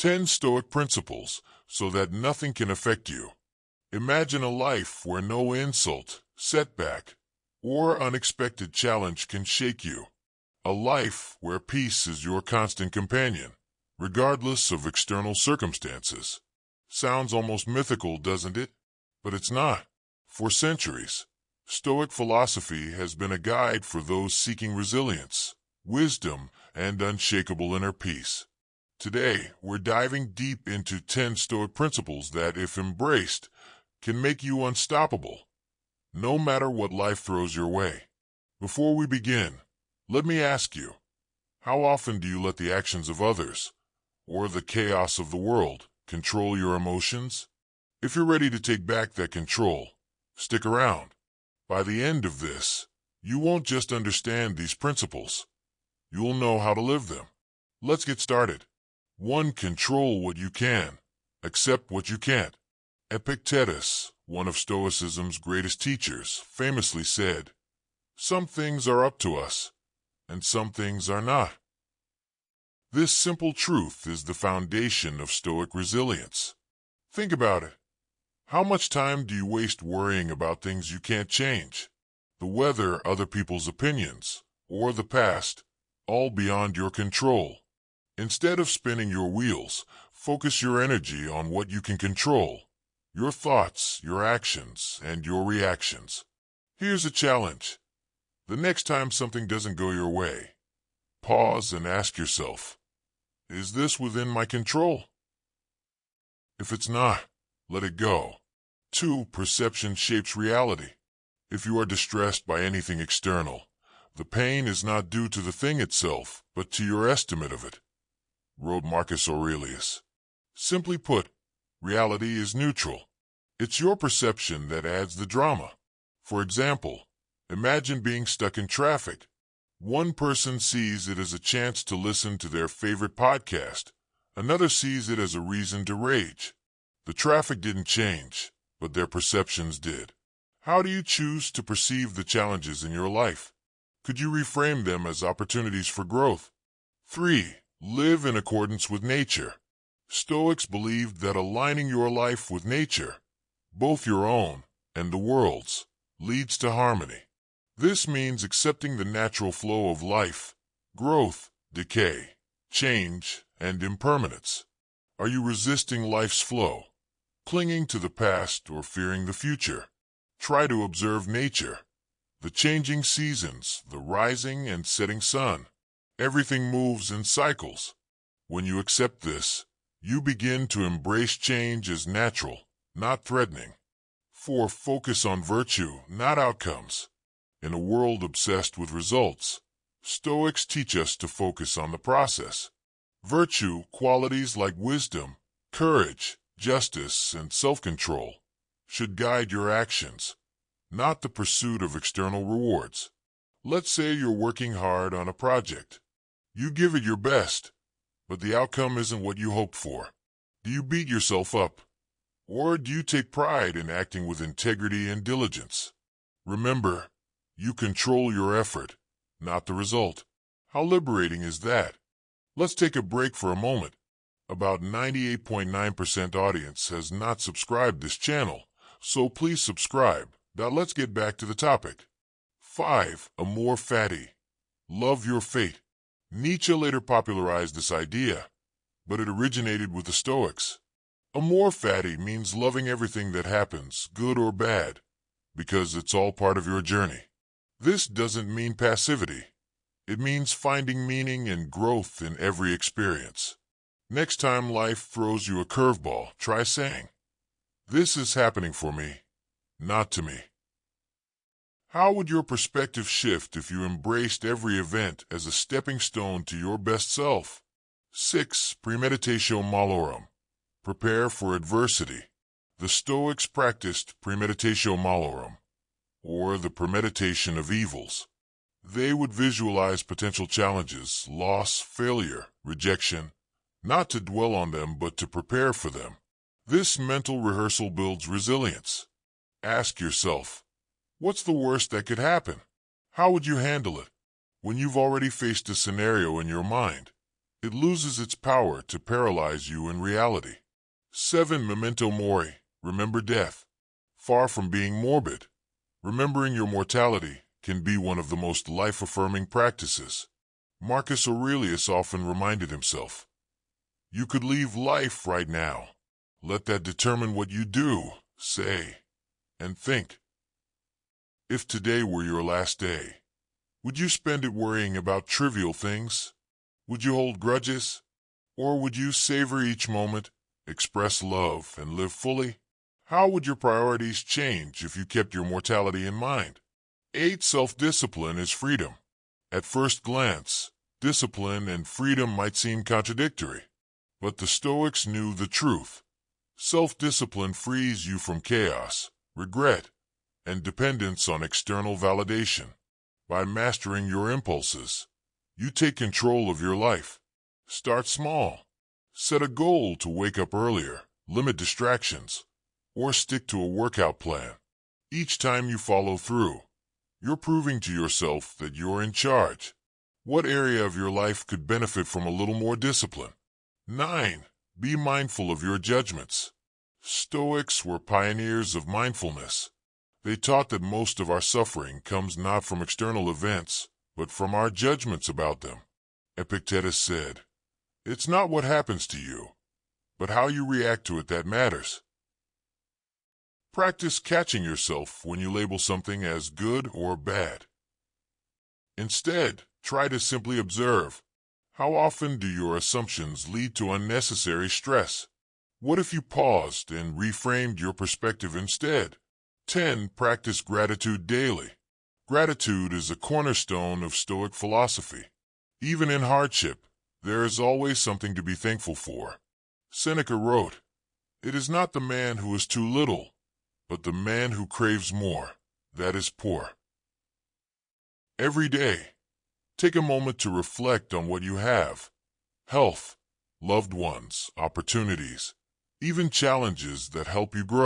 10 Stoic principles so that nothing can affect you. Imagine a life where no insult, setback, or unexpected challenge can shake you. A life where peace is your constant companion, regardless of external circumstances. Sounds almost mythical, doesn't it? But it's not. For centuries, Stoic philosophy has been a guide for those seeking resilience, wisdom, and unshakable inner peace. Today, we're diving deep into 10 Stoic principles that, if embraced, can make you unstoppable, no matter what life throws your way. Before we begin, let me ask you, how often do you let the actions of others, or the chaos of the world, control your emotions? If you're ready to take back that control, stick around. By the end of this, you won't just understand these principles. You'll know how to live them. Let's get started. 1. Control what you can. Accept what you can't. Epictetus, one of Stoicism's greatest teachers, famously said, "Some things are up to us, and some things are not." This simple truth is the foundation of Stoic resilience. Think about it. How much time do you waste worrying about things you can't change? The weather, other people's opinions, or the past, all beyond your control. Instead of spinning your wheels, focus your energy on what you can control. Your thoughts, your actions, and your reactions. Here's a challenge. The next time something doesn't go your way, pause and ask yourself, is this within my control? If it's not, let it go. 2. Perception shapes reality. If you are distressed by anything external, the pain is not due to the thing itself, but to your estimate of it, wrote Marcus Aurelius. Simply put, reality is neutral. It's your perception that adds the drama. For example, imagine being stuck in traffic. One person sees it as a chance to listen to their favorite podcast. Another sees it as a reason to rage. The traffic didn't change, but their perceptions did. How do you choose to perceive the challenges in your life? Could you reframe them as opportunities for growth? 3. Live in accordance with nature. Stoics believed that aligning your life with nature, both your own and the world's, leads to harmony. This means accepting the natural flow of life, growth, decay, change, and impermanence. Are you resisting life's flow, clinging to the past, or fearing the future? Try to observe nature, the changing seasons, the rising and setting sun. Everything moves in cycles. When you accept this, you begin to embrace change as natural, not threatening. 4. Focus on virtue, not outcomes. In a world obsessed with results, Stoics teach us to focus on the process. Virtue, qualities like wisdom, courage, justice, and self-control, should guide your actions, not the pursuit of external rewards. Let's say you're working hard on a project. You give it your best, but the outcome isn't what you hoped for. Do you beat yourself up? Or do you take pride in acting with integrity and diligence? Remember, you control your effort, not the result. How liberating is that? Let's take a break for a moment. About 98.9% audience has not subscribed this channel, so please subscribe. Now let's get back to the topic. 5. Amor fati. Love your fate. Nietzsche later popularized this idea, but it originated with the Stoics. Amor fati means loving everything that happens, good or bad, because it's all part of your journey. This doesn't mean passivity. It means finding meaning and growth in every experience. Next time life throws you a curveball, try saying, "This is happening for me, not to me." How would your perspective shift if you embraced every event as a stepping stone to your best self? 6. Premeditatio malorum. Prepare for adversity. The Stoics practiced premeditatio malorum, or the premeditation of evils. They would visualize potential challenges, loss, failure, rejection, not to dwell on them but to prepare for them. This mental rehearsal builds resilience. Ask yourself, what's the worst that could happen? How would you handle it? When you've already faced a scenario in your mind, It loses its power to paralyze you in reality. 7. Memento mori. Remember death. Far from being morbid, remembering your mortality can be one of the most life-affirming practices. Marcus Aurelius often reminded himself, "You could leave life right now. Let that determine what you do, say, and think. If today were your last day, would you spend it worrying about trivial things? Would you hold grudges? Or would you savor each moment, express love, and live fully? How would your priorities change if you kept your mortality in mind?" 8. Self-discipline is freedom. At first glance, discipline and freedom might seem contradictory, but the Stoics knew the truth. Self-discipline frees you from chaos, regret, and dependence on external validation. By mastering your impulses, you take control of your life. Start small. Set a goal to wake up earlier, limit distractions, or stick to a workout plan. Each time you follow through, you're proving to yourself that you're in charge. What area of your life could benefit from a little more discipline? 9. Be mindful of your judgments. Stoics were pioneers of mindfulness. They taught that most of our suffering comes not from external events, but from our judgments about them. Epictetus said, "It's not what happens to you, but how you react to it that matters." Practice catching yourself when you label something as good or bad. Instead, try to simply observe. How often do your assumptions lead to unnecessary stress? What if you paused and reframed your perspective instead? 10. Practice gratitude daily. Gratitude is a cornerstone of Stoic philosophy. Even in hardship, there is always something to be thankful for. Seneca wrote, "It is not the man who is too little, but the man who craves more, that is poor." Every day, take a moment to reflect on what you have: health, loved ones, opportunities, even challenges that help you grow.